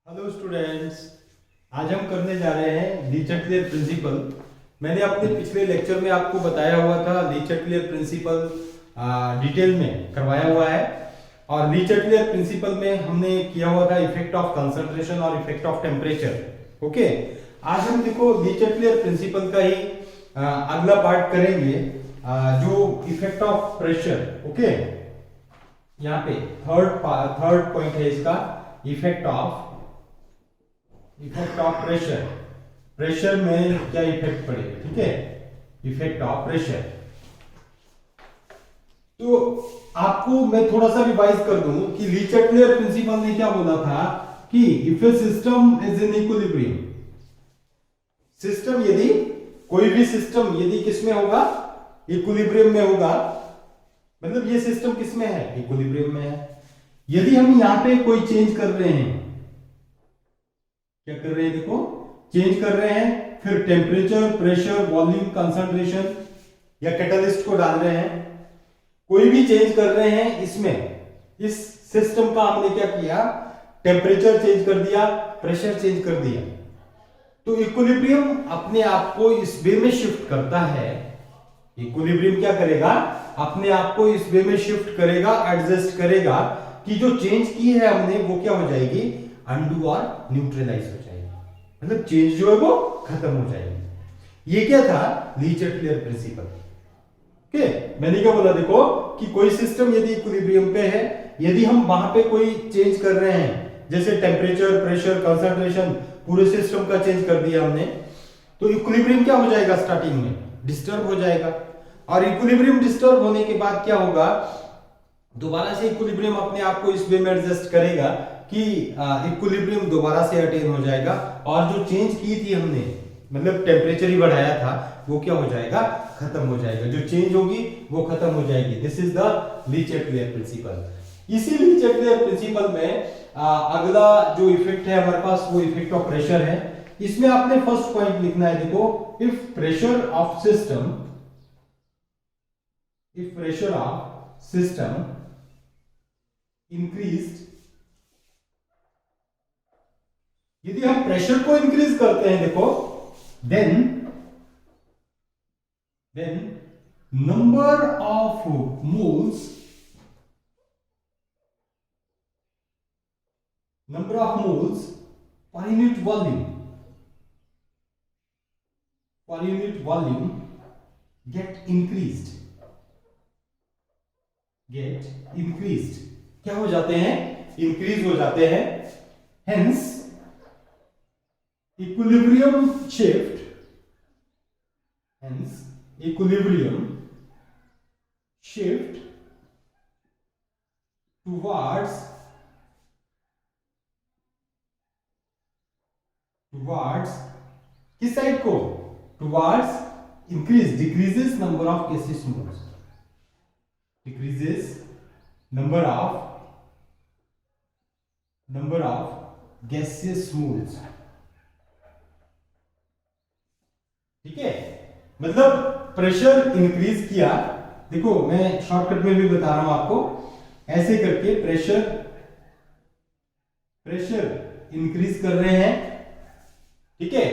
Hello students, आज हम करने जा रहे हैं लीचेटलियर प्रिंसिपल। मैंने अपने पिछले लेक्चर में आपको बताया हुआ था लीचेटलियर प्रिंसिपल डिटेल में करवाया हुआ है। और लीचेटलियर प्रिंसिपल में हमने किया हुआ था इफेक्ट ऑफ कंसंट्रेशन और इफेक्ट ऑफ टेम्परेचर। ओके, आज हम देखो लीचेटलियर प्रिंसिपल का ही अगला पार्ट करेंगे, जो इफेक्ट ऑफ प्रेशर। ओके, यहाँ पे थर्ड पॉइंट है इसका, इफेक्ट ऑफ प्रेशर। प्रेशर में क्या इफेक्ट पड़ेगा, ठीक है, इफेक्ट ऑफ प्रेशर। तो आपको मैं थोड़ा सा रिवाइज कर दूं कि लीचेटलियर प्रिंसिपल ने क्या बोला था कि if A system is in equilibrium, system यदि कोई भी सिस्टम यदि किसमें होगा, इक्विलिब्रियम में होगा, मतलब ये सिस्टम किसमें है, इक्विलिब्रियम में है। यदि हम यहां पे कोई चेंज कर रहे हैं, क्या कर रहे हैं, देखो चेंज कर रहे हैं, फिर टेम्परेचर, प्रेशर, वॉल्यूम, कंसंट्रेशन या कैटलिस्ट को डाल रहे हैं, कोई भी चेंज कर रहे हैं इसमें, इस सिस्टम का हमने क्या किया, टेम्परेचर चेंज कर दिया, प्रेशर चेंज कर दिया। तो इक्विलिब्रियम अपने आप को इस वे में शिफ्ट करता है। इक्विलिब्रियम क्या करेगा, अपने आप को इस वे में शिफ्ट करेगा, एडजस्ट करेगा कि जो चेंज की है हमने वो क्या हो जाएगी, अनडू और न्यूट्रलाइज हो जाएगी, मतलब चेंज जो है वो खत्म हो जाएगी। ये क्या था, लीचेटलियर प्रिंसिपल। ओके, मैंने क्या बोला, देखो कि कोई सिस्टम यदि इक्विलिब्रियम पे है, यदि हम वहां पे कोई चेंज कर रहे हैं, जैसे टेम्परेचर, प्रेशर, कंसंट्रेशन, पूरे सिस्टम का चेंज कर दिया हमने, तो इक्विलिब्रियम क्या हो जाएगा, स्टार्टिंग में डिस्टर्ब हो जाएगा। और इक्विलिब्रियम डिस्टर्ब होने के बाद क्या होगा, दोबारा से इक्विलिब्रियम अपने आप को इस वे में एडजस्ट करेगा कि इक्विलिब्रियम दोबारा से अटेन हो जाएगा, और जो चेंज की थी हमने, मतलब टेम्परेचर ही बढ़ाया था, वो क्या हो जाएगा, खत्म हो जाएगा, जो चेंज होगी वो खत्म हो जाएगी। This is the Le Chatelier principle. इसी लीचेटलियर प्रिंसिपल में अगला जो इफेक्ट है हमारे पास, वो इफेक्ट ऑफ प्रेशर है। इसमें आपने फर्स्ट पॉइंट लिखना है, देखो if pressure of system increased, यदि हम प्रेशर को इंक्रीज करते हैं, देखो then number of moles per unit volume get increased, क्या हो जाते हैं, इंक्रीज हो जाते हैं। हेंस equilibrium shift towards किस साइड को, towards decreases number of gaseous moles, decreases number of gaseous moles। ठीक है, मतलब प्रेशर इंक्रीज किया, देखो मैं शॉर्टकट में भी बता रहा हूं आपको, ऐसे करके प्रेशर इंक्रीज कर रहे हैं, ठीक है,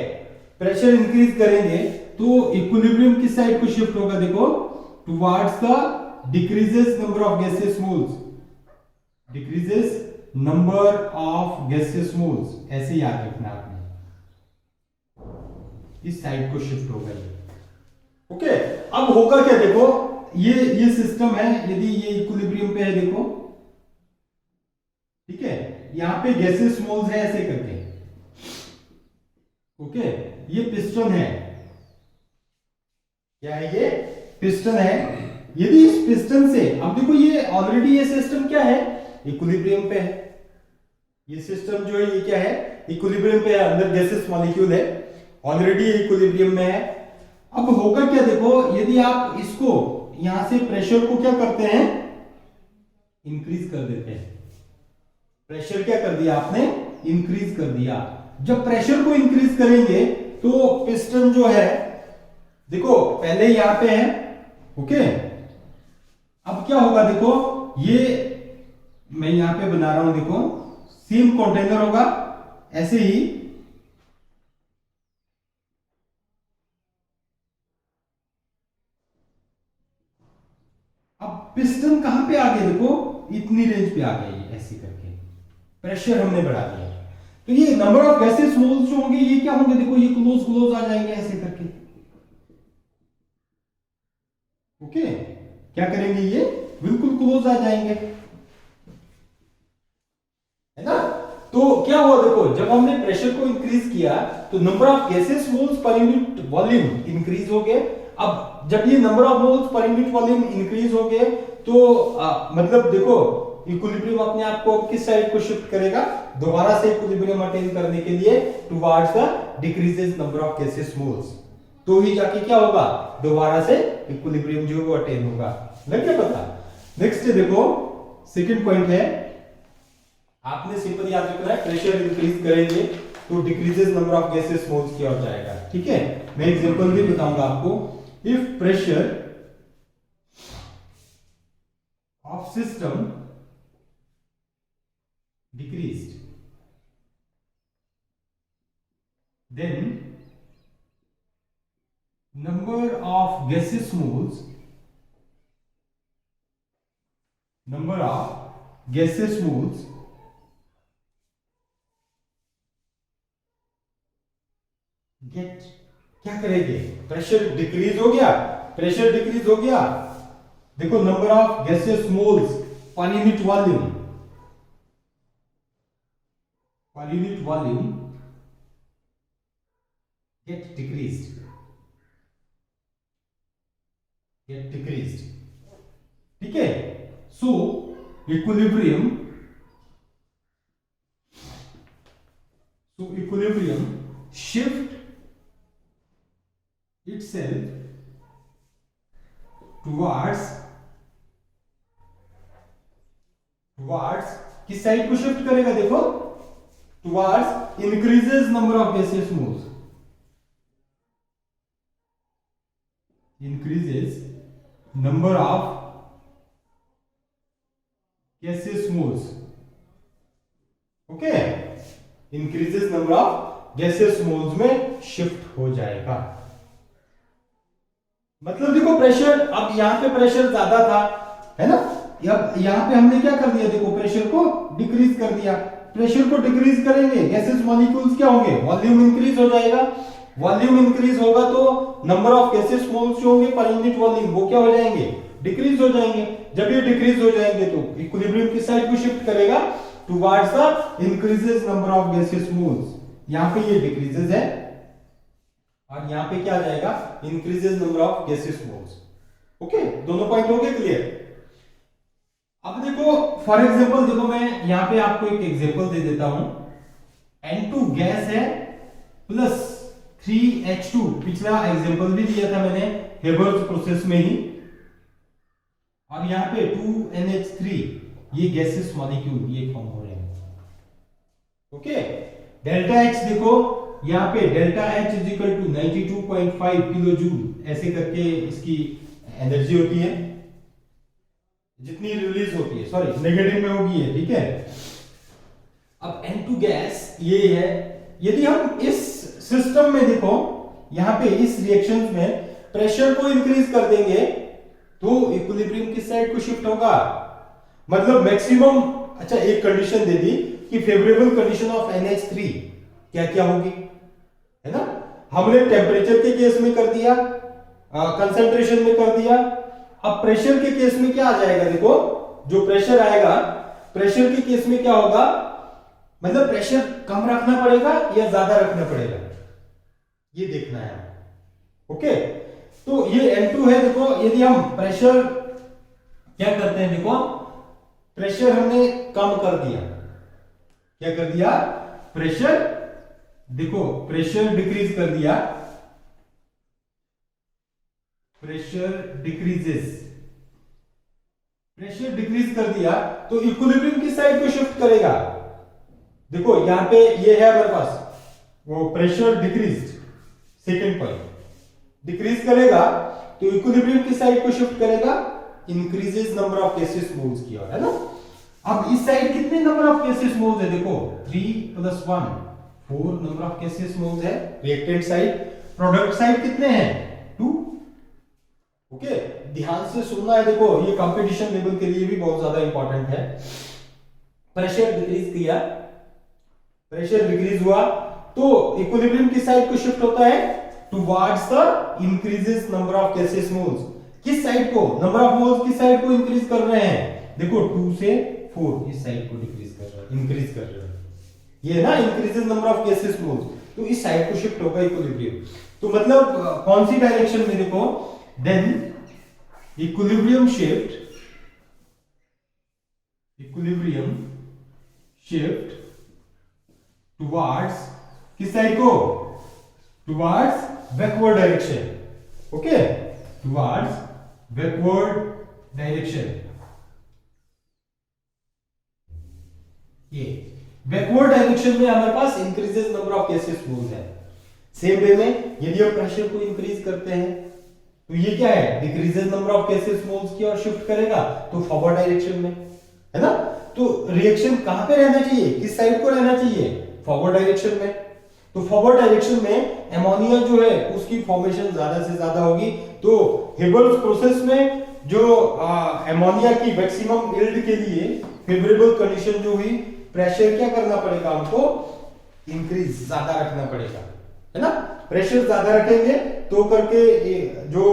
प्रेशर इंक्रीज करेंगे तो इक्विलिब्रियम किस साइड को शिफ्ट होगा, देखो towards the decreases number of gaseous moles, ऐसे याद रखना आपने, इस साइड को शिफ्ट होगा ये। ओके, अब होगा क्या, देखो ये सिस्टम है, यदि ये इक्विलिब्रियम पे है, देखो ठीक है, यहां पे गैसेस मोल्स है ऐसे करके। ओके, ये पिस्टन है, क्या है, ये पिस्टन है। यदि इस पिस्टन से, अब देखो ये ऑलरेडी ये सिस्टम क्या है, इक्विलिब्रियम पे है, ये सिस्टम जो है ये क्या है, इक्विलिब्रियम पे है, अंदर गैसेस मॉलिक्यूल है, ऑलरेडी इक्विलिब्रियम में है। अब होगा क्या, देखो यदि आप इसको यहां से प्रेशर को क्या करते हैं, इंक्रीज कर देते हैं, प्रेशर क्या कर दिया आपने, इंक्रीज कर दिया। जब प्रेशर को इंक्रीज करेंगे तो पिस्टन जो है, देखो पहले यहां पे है, ओके, अब क्या होगा, देखो ये मैं यहां पे बना रहा हूं, देखो सेम कंटेनर होगा, ऐसे ही अब पिस्टन कहां पे आ गया, देखो इतनी रेंज पे आ गया, ये ऐसे करके प्रेशर हमने बढ़ा दिया। तो ये नंबर ऑफ गैसेस मोल्स जो होंगे ये क्या होंगे, देखो ये क्लोज क्लोज आ जाएंगे ऐसे करके। ओके, क्या करेंगे, ये बिल्कुल क्लोज आ जाएंगे, है ना। तो क्या हुआ, देखो जब हमने प्रेशर को इंक्रीज किया तो number of gases moles per unit volume increase हो गए। अब जब ये number of moles per unit volume increase हो गए तो मतलब देखो इक्विलिब्रियम अपने आप को किस साइड को शिफ्ट करेगा, दोबारा से इक्विलिब्रियम अटेन करने के लिए towards the decreases number of gases moles. तो ही जाके क्या होगा, दोबारा से इक्विलिब्रियम जो वो अटेन होगा। लग गया पता। नेक्स्ट देखो सेकंड पॉइंट है, आपने सिंपल याद रखना है, प्रेशर इंक्रीज करेंगे तो decreases number of gases moles क्या हो जाएगा। ठीक है, मैं एग्जांपल भी बताऊंगा आपको। If pressure of system decreased, then number of gaseous moles get क्या करेंगे, प्रेशर डिक्रीज हो गया, प्रेशर डिक्रीज हो गया, देखो number of gases moles per unit volume get decreased, ठीक है। सो इक्विलिब्रियम shift itself towards किस साइड को शिफ्ट करेगा, देखो towards increases number of gaseous moles, increases number of gaseous moles, okay, increases number of gaseous moles में shift हो जाएगा। मतलब देखो प्रेशर, अब यहां पे प्रेशर ज्यादा था, है ना, अब यहां पे हमने क्या कर दिया, देखो प्रेशर को डिक्रीज कर दिया। प्रेशर को डिक्रीज करेंगे, गैसेस मॉलिक्यूल्स क्या होंगे, वॉल्यूम इंक्रीज हो जाएगा। वॉल्यूम इंक्रीज होगा तो नंबर ऑफ गैसेस मोल्स जो होंगे पर यूनिट वॉल्यूम वो क्या हो जाएंगे, डिक्रीज हो जाएंगे। जब ये डिक्रीज हो जाएंगे तो इक्विलिब्रियम किस साइड को शिफ्ट करेगा, towards the increases number of gases moles. यहां पे ये डिक्रीजेस है और यहां पे क्या आ जाएगा, increases number of gases moles. Okay, दोनों पॉइंट हो गए क्लियर। अब देखो फॉर एग्जांपल, देखो मैं यहां पे आपको एक एग्जांपल दे देता हूं। N2 गैस है प्लस 3H2, पिछला एग्जांपल भी दिया था मैंने हेबर्स प्रोसेस में ही, और यहां पे 2NH3 ये गैसेस मॉलिक्यूल ये फॉर्म हो रहे हैं। ओके, डेल्टा H देखो यहां पे delta H is equal to 92.5 kilo joule ऐसे करके इसकी एनर्जी होती है, जितनी रिलीज होती है, सॉरी नेगेटिव में होगी ये, ठीक है। अब N2 गैस ये है, यदि हम इस सिस्टम में देखो यहां पे इस रिएक्शंस में प्रेशर को इंक्रीज कर देंगे तो इक्विलिब्रियम किस साइड को शिफ्ट होगा, मतलब मैक्सिमम। अच्छा, एक कंडीशन दे दी कि फेवरेबल कंडीशन ऑफ NH3 क्या क्या होगी, है ना। हमने टेम्परेचर के केस में कर दिया, कंसंट्रेशन में कर दिया। अब प्रेशर के केस में क्या आ जाएगा, देखो जो प्रेशर आएगा, प्रेशर के केस में क्या होगा, मतलब प्रेशर कम रखना पड़ेगा या ज्यादा रखना पड़ेगा, ये देखना है। ओके, तो ये N2 है। देखो यदि हम प्रेशर क्या करते हैं, देखो प्रेशर हमने कम कर दिया, क्या कर दिया, प्रेशर, देखो प्रेशर डिक्रीज कर दिया, प्रेशर डिक्रीज कर दिया तो इक्विलिब्रियम किस साइड को शिफ्ट करेगा, देखो यहां पे ये है हमारे पास वो pressure decrease, second point decrease करेगा तो इक्विलिब्रियम किस साइड को शिफ्ट करेगा, increases number of gases moles की ओर, है ना। अब इस साइड कितने नंबर ऑफ गैसेस मोल्स है, देखो 3 + 1 4 नंबर ऑफ gaseous moles है रिएक्टेंट साइड। प्रोडक्ट साइड कितने हैं 2। ओके, ध्यान से सुनना है, देखो ये कंपटीशन लेवल के लिए भी बहुत ज्यादा इंपॉर्टेंट है। प्रेशर डिक्रीज किया, प्रेशर डिक्रीज हुआ तो इक्विलिब्रियम किस साइड को शिफ्ट होता है towards the increases number of gases moles. किस साइड को, नंबर ऑफ मोल्स किस साइड को इंक्रीज कर रहे हैं, देखो 2 से 4 इस साइड को डिक्रीज कर रहे हैं, इंक्रीज कर रहे हैं, ये ना increases number of gases moles, तो इस साइड को शिफ्ट होगा इक्विलिब्रियम। तो मतलब कौन सी डायरेक्शन में, देखो देन इक्विलिब्रियम शिफ्ट टुवर्ड्स किस साइड को, towards backward direction. Okay, towards backward direction. ये बैकवर्ड डायरेक्शन में हमारे पास increases number of gases moles है। सेम वे में यदि हम प्रेशर को इंक्रीज करते हैं तो ये क्या है, decreases number of gases moles की ओर शिफ्ट करेगा, तो फॉरवर्ड डायरेक्शन में, है ना। तो रिएक्शन कहां पे रहना चाहिए, किस साइड को रहना चाहिए, फॉरवर्ड डायरेक्शन में। तो फॉरवर्ड डायरेक्शन में एमोनिया जो है उसकी फॉर्मेशन ज्यादा से ज्यादा होगी। तो हेबल्स प्रोसेस में जो एमोनिया की मैक्सिमम यील्ड के लिए फेवरेबल कंडीशन जो हुई, प्रेशर क्या करना पड़ेगा हमको, इंक्रीज ज्यादा रखना पड़ेगा, है ना। प्रेशर ज्यादा रखेंगे तो करके जो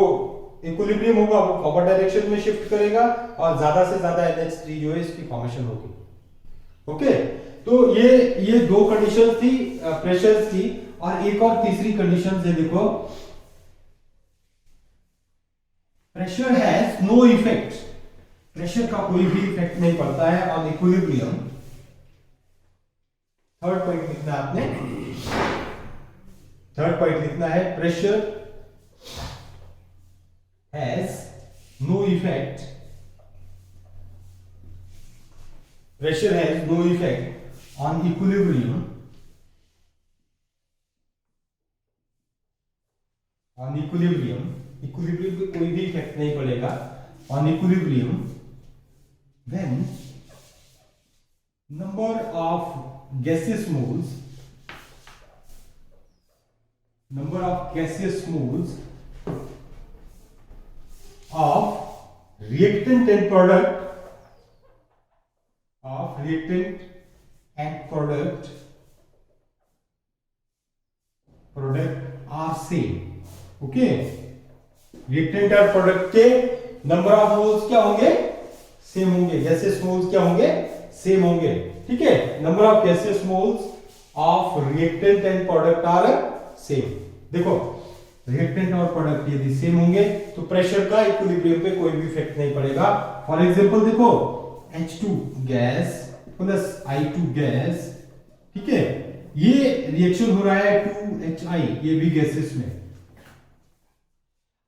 इक्विलिब्रियम होगा वो फॉरवर्ड डायरेक्शन में शिफ्ट करेगा और ज्यादा से ज्यादा NH3 जो है इसकी फॉर्मेशन होगी। ओके, तो ये दो कंडीशन थी प्रेशर की, और एक और तीसरी कंडीशन है, देखो pressure has no effect, pressure का कोई भी इफेक्ट नहीं पड़ता है ऑन इक्विलिब्रियम। थर्ड पॉइंट लिखना है आपने, थर्ड पॉइंट लिखना है pressure has no effect, pressure has no effect on equilibrium, on equilibrium, equilibrium पे कोई भी इफेक्ट नहीं पड़ेगा on equilibrium when number of gaseous moles, number of gaseous moles of reactant and product, of reactant and product are same. Okay, reactant और product के number of moles क्या होंगे, same होंगे, गैसेस मोल्स क्या होंगे, same होंगे। ठीक है, number of gases moles of reactant and product are same. देखो रिएक्टेंट और प्रोडक्ट यदि सेम होंगे तो प्रेशर का इक्विलिब्रियम पे कोई भी इफेक्ट नहीं पड़ेगा। फॉर एग्जांपल देखो H2 gas plus I2 gas, ठीक है, ये रिएक्शन हो रहा है 2HI, ये भी गैसेस में।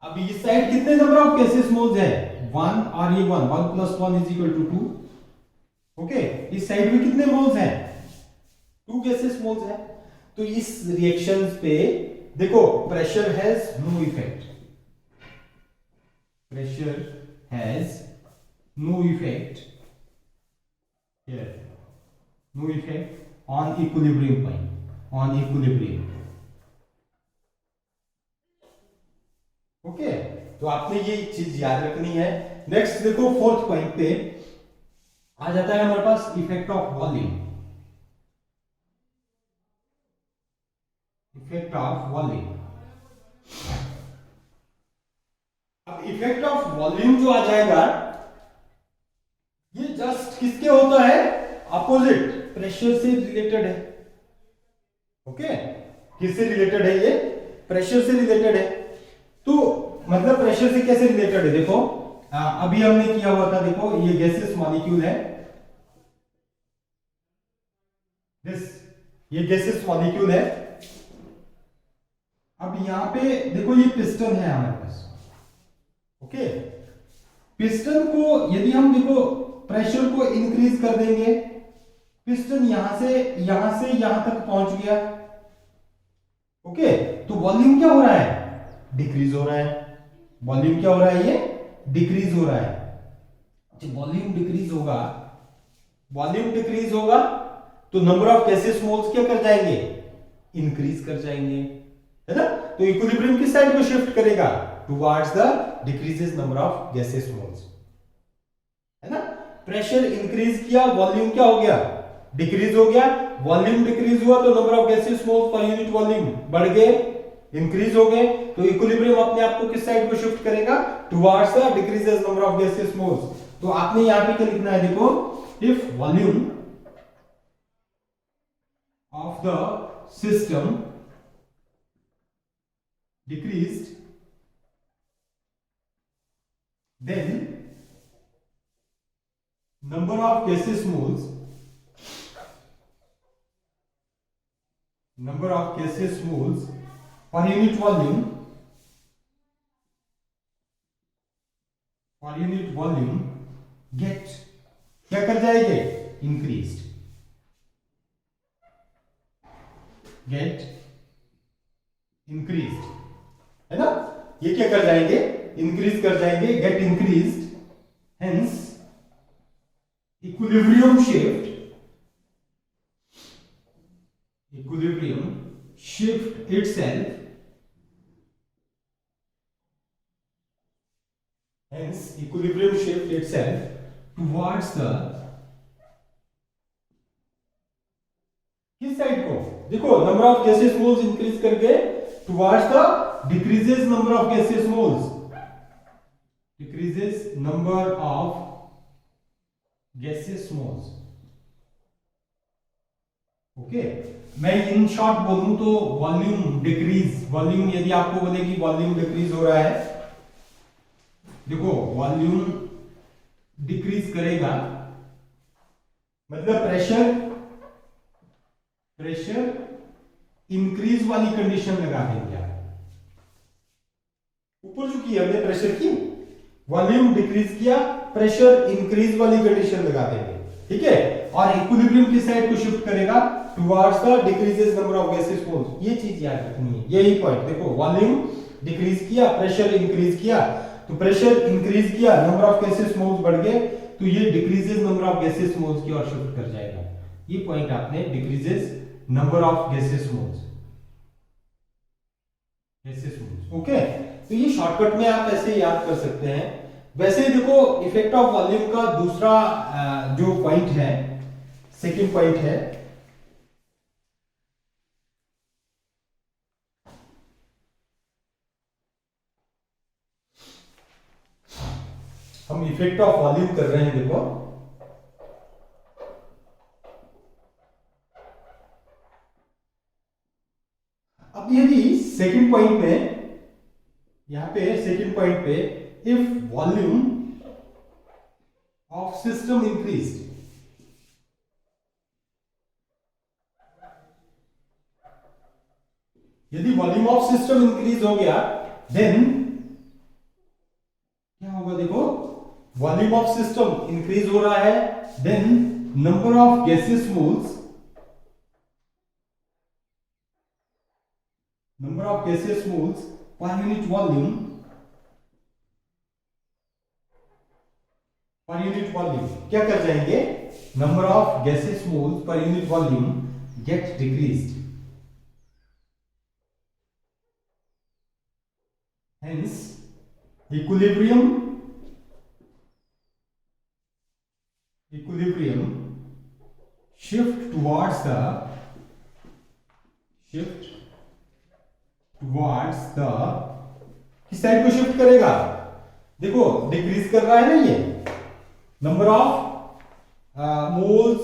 अब इस साइड कितने नंबर ऑफ गैसेस मोल्स है, 1, और ये 1 plus 1 is equal to 2। Okay, इस साइड में कितने मोल्स हैं, 2 गैसेस मोल्स हैं। तो इस रिएक्शंस पे देखो pressure has no effect, pressure has no effect here, no effect on equilibrium point, on equilibrium. Okay, तो आपने ये चीज याद रखनी है। नेक्स्ट देखो फोर्थ पॉइंट पे आ जाता है हमारे पास effect of volume, effect of volume. अब इफेक्ट ऑफ वॉल्यूम जो आ जाएगा ये जस्ट किसके होता है, अपोजिट, प्रेशर से रिलेटेड है। ओके, किससे रिलेटेड है, ये प्रेशर से रिलेटेड है। तो मतलब प्रेशर से कैसे रिलेटेड है, देखो अभी हमने किया हुआ था, देखो ये गैसेस मॉलिक्यूल है, ये गैसेस मॉलिक्यूल है। अब यहां पे देखो ये पिस्टन है हमारे पास। ओके, पिस्टन को यदि हम देखो प्रेशर को इंक्रीज कर देंगे, पिस्टन यहां से यहां तक पहुंच गया। ओके, तो वॉल्यूम क्या हो रहा है, डिक्रीज हो रहा है। वॉल्यूम क्या हो रहा है, ये डिक्रीज हो रहा है। जब वॉल्यूम डिक्रीज होगा तो नंबर ऑफ गैसेस मोल्स क्या कर जाएंगे, इंक्रीज कर जाएंगे, है ना। तो इक्विलिब्रियम किस साइड को शिफ्ट करेगा, towards the decreases number of gases moles, है ना। प्रेशर इंक्रीज किया, वॉल्यूम क्या हो गया, डिक्रीज हो गया। वॉल्यूम डिक्रीज हुआ तो number of gases moles per unit volume बढ़ गए, इंक्रीज हो गए। तो इक्विलिब्रियम अपने आप को किस साइड को शिफ्ट करेगा, towards the decreases number of gases moles. तो आपने यहां पे क्या लिखना है, देखो, if volume of the system decreased, then number of gaseous moles per unit volume get क्या कर जाएंगे, increased, get increased, है ना। ये क्या कर जाएंगे, इंक्रीज कर जाएंगे, get increased. Hence equilibrium shift itself, towards the, किस साइड को, देखो, number of gases moles increase करके towards the decreases number of gaseous moles, okay. मैं इन शॉर्ट बोलूं तो वॉल्यूम डिक्रीज, वॉल्यूम यदि आपको बोले कि वॉल्यूम डिक्रीज हो रहा है, देखो वॉल्यूम डिक्रीज करेगा मतलब प्रेशर इंक्रीज वाली कंडीशन लगा देंगे आप। ऊपर जो की हमने प्रेशर की, वॉल्यूम डिक्रीज किया, प्रेशर इंक्रीज वाली कंडीशन लगा देंगे, ठीक है। और इक्विलिब्रियम किस साइड को शिफ्ट करेगा, towards the decreases number of gases moles. ये चीज याद रखनी है, यही पॉइंट। देखो वॉल्यूम डिक्रीज किया, प्रेशर इंक्रीज किया, तो प्रेशर इंक्रीज किया, नंबर ऑफ गैसेस मोल्स बढ़ गए, तो ये decreases number of gases moles की ओर शिफ्ट कर जाएगा। ये पॉइंट आपने, decreases number of gases moles, okay. तो ये शॉर्टकट में आप ऐसे याद कर सकते हैं। वैसे देखो इफेक्ट ऑफ वॉल्यूम का दूसरा जो पॉइंट है, सेकंड पॉइंट है, हम इफेक्ट ऑफ वॉल्यूम कर रहे हैं, देखो अब यदि सेकंड पॉइंट में, यहां पे सेकंड पॉइंट पे, if volume of system increase, यदि वॉल्यूम ऑफ सिस्टम इंक्रीज हो गया, देन क्या होगा, देखो वॉल्यूम ऑफ सिस्टम इंक्रीज हो रहा है, then number of gases moles, per unit volume, क्या कर जाएंगे, number of gases moles per unit volume get decreased. Hence equilibrium shift towards the किस साइड को शिफ्ट करेगा, देखो डिक्रीज कर रहा है ना, ये number of moles,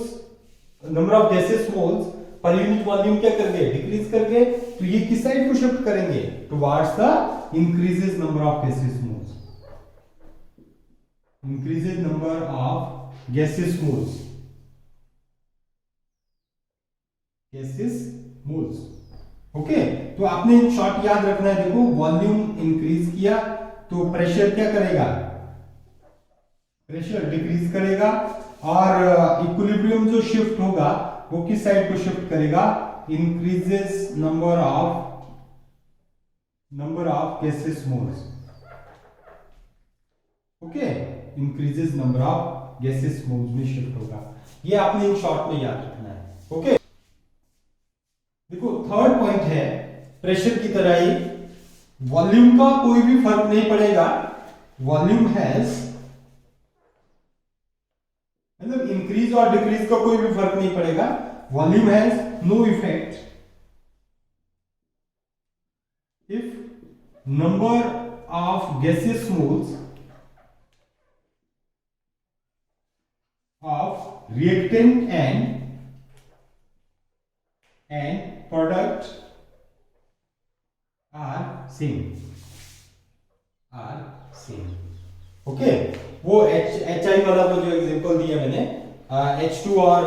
number of gases moles per unit volume क्या कर गए, डिक्रीज कर गए, तो ये किस साइड को शिफ्ट करेंगे, towards the increases number of gases moles, increases number of gases moles, okay. तो आपने इन शॉर्ट याद रखना है, देखो वॉल्यूम इंक्रीज किया तो प्रेशर क्या करेगा, प्रेशर डिक्रीज करेगा, और इक्विलिब्रियम जो शिफ्ट होगा वो किस साइड को शिफ्ट करेगा, increases number of gases moles, okay, increases number of gases moles में शिफ्ट होगा। ये आपने इन शॉर्ट में याद रखना है, ओके। देखो थर्ड पॉइंट है प्रेशर की तरह ही वॉल्यूम का कोई भी फर्क नहीं पड़ेगा। वॉल्यूम हैज मतलब इंक्रीज और डिक्रीज का कोई भी फर्क नहीं पड़ेगा। Volume has no effect if number of gaseous moles of reactant and product are same। Okay, वो एच आई वाला तो जो एग्जांपल दिया मैंने H2 और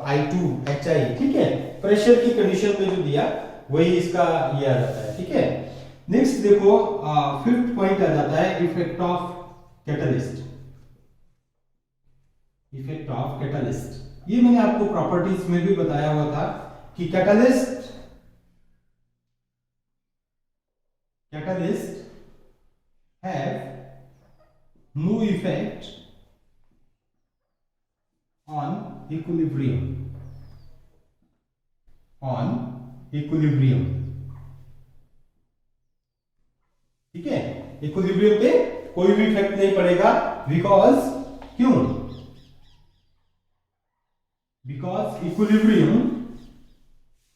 I2HI, ठीक है, प्रेशर की कंडीशन में जो दिया वही इसका ये आ जाता है। ठीक है, नेक्स्ट देखो फिफ्थ पॉइंट आ जाता है effect of catalyst. Effect of catalyst ये मैंने आपको प्रॉपर्टीज में भी बताया हुआ था कि catalyst have no effect on equilibrium। ठीक है, इक्विलिब्रियम पे कोई भी इफेक्ट नहीं पड़ेगा। बिकॉज क्यों? बिकॉज इक्विलिब्रियम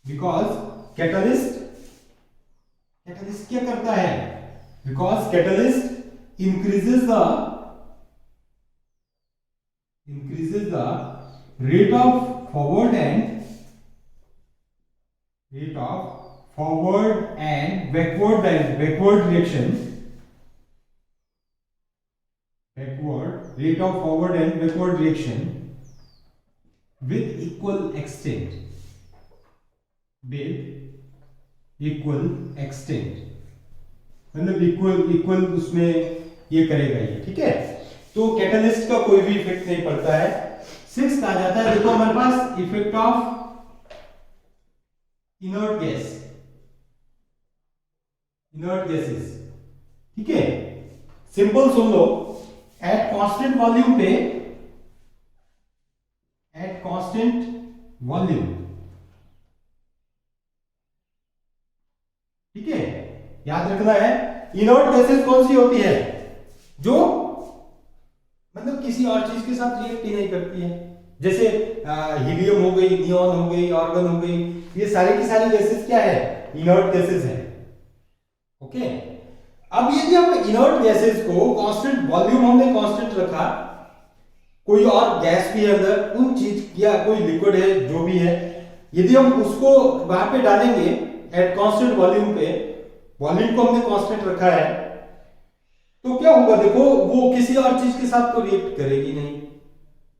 बिकॉज कैटलिस्ट क्या करता है? Because catalyst increases the rate of forward and backward reaction, rate of forward and backward reaction with equal extent, मतलब इक्वल उसमें ये करेगा ये। ठीक है, तो कैटलिस्ट का कोई भी इफेक्ट नहीं पड़ता है। सिक्स्थ आ जाता है, देखो हमारे पास इफेक्ट ऑफ इनर्ट गैसेस। ठीक है, simple soon low, at constant volume, ठीक है, याद रखना है इनर्ट गैसेस कौन सी होती है? जो मतलब किसी और चीज के साथ रिएक्ट ही नहीं करती है, जैसे हीलियम हो गई, नियॉन हो गई, आर्गन हो गई, ये सारी की सारी गैसेस क्या है? इनर्ट गैसेस है। ओके, अब यदि हम इनर्ट गैसेस को कांस्टेंट वॉल्यूम हमने कांस्टेंट रखा, कोई और गैस भी है अंदर, उन चीज या कोई लिक्विड है जो भी है, यदि हम उसको वहां पे डालेंगे एट कांस्टेंट वॉल्यूम पे, वॉल्यूम को हमने कांस्टेंट रखा है, तो क्या होगा? देखो वो किसी और चीज के साथ तो रिएक्ट करेगी नहीं।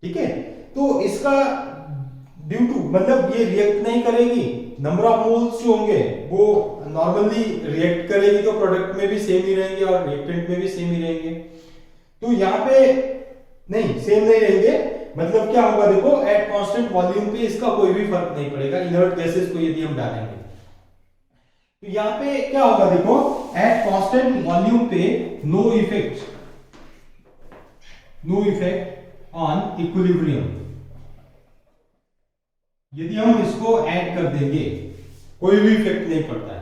ठीक है, तो इसका ड्यू टू मतलब ये रिएक्ट नहीं करेगी, नंबर ऑफ मोल्स जो होंगे वो नॉर्मली रिएक्ट करेगी तो प्रोडक्ट में भी सेम ही रहेंगे और रिएक्टेंट में भी सेम ही रहेंगे। तो यहाँ पे नहीं, सेम नहीं रहेंगे, मतलब क्या होगा? देखो एट कांस्टेंट वॉल्यूम पे इसका कोई भी फर्क नहीं पड़ेगा इनर्ट गैसेस को यदि हम डालेंगे। तो यहां पे क्या होगा? देखो एट कांस्टेंट वॉल्यूम पे नो इफेक्ट ऑन इक्विलिब्रियम। यदि हम इसको ऐड कर देंगे कोई भी इफेक्ट नहीं पड़ता है।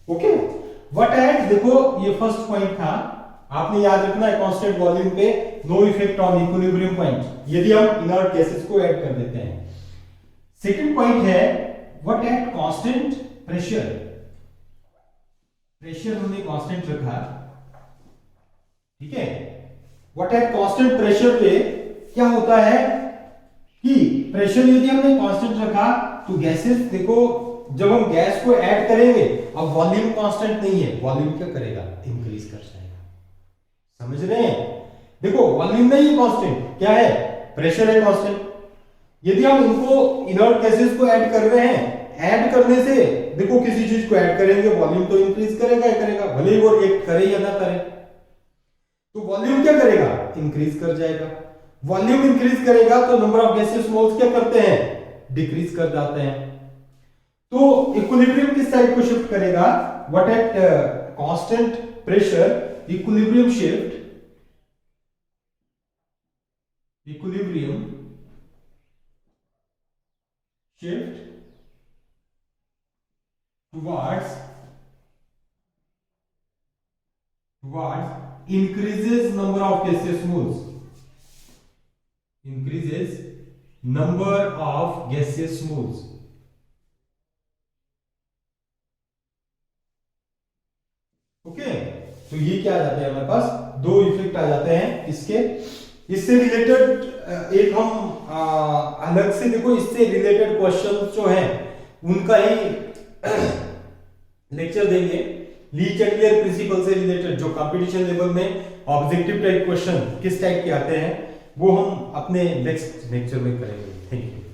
ओके, व्हाट ऐड, देखो ये फर्स्ट पॉइंट था, आपने याद रखना है कांस्टेंट वॉल्यूम पे no effect on equilibrium point, यदि हम इनर्ट गैसेस को ऐड कर देते हैं। सेकंड पॉइंट है व्हाट एट कांस्टेंट प्रेशर हमने कांस्टेंट रखा, ठीक है, व्हाट एट कांस्टेंट प्रेशर पे क्या होता है कि प्रेशर यदि हमने कांस्टेंट रखा तो गैसेस, देखो जब हम गैस को ऐड करेंगे, अब वॉल्यूम कांस्टेंट नहीं है, वॉल्यूम क्या करेगा? इंक्रीज कर जाएगा। समझ रहे हैं? देखो वॉल्यूम नहीं है कांस्टेंट, क्या है? प्रेशर है कांस्टेंट। यदि हम इनको इनर्ट गैसेस को ऐड कर रहे हैं, ऐड करने से देखो किसी चीज को ऐड करेंगे वॉल्यूम तो इंक्रीज करेगा ही करेगा, भले ही वो रिएक्ट करे या ना करे, तो वॉल्यूम क्या करेगा? इंक्रीज कर जाएगा। वॉल्यूम इंक्रीज करेगा तो नंबर ऑफ गैसियस मोल्स क्या करते हैं? डिक्रीज कर जाते हैं। तो इक्विलिब्रियम किस साइड को शिफ्ट करेगा? What at constant pressure equilibrium shift towards increases number of gaseous moles, increases number of gaseous moles. Okay, तो ये क्या आ जाते हैं हमारे पास, दो इफेक्ट आ जाते हैं इसके। इससे रिलेटेड एक हम अलग से देखो, इससे रिलेटेड क्वेश्चन जो है उनका ही लेक्चर देंगे। ली चैटलियर प्रिंसिपल से रिलेटेड जो कंपटीशन लेवल में ऑब्जेक्टिव टाइप क्वेश्चन किस टाइप के आते हैं वो हम अपने नेक्स्ट लेक्चर में करेंगे। Thank you.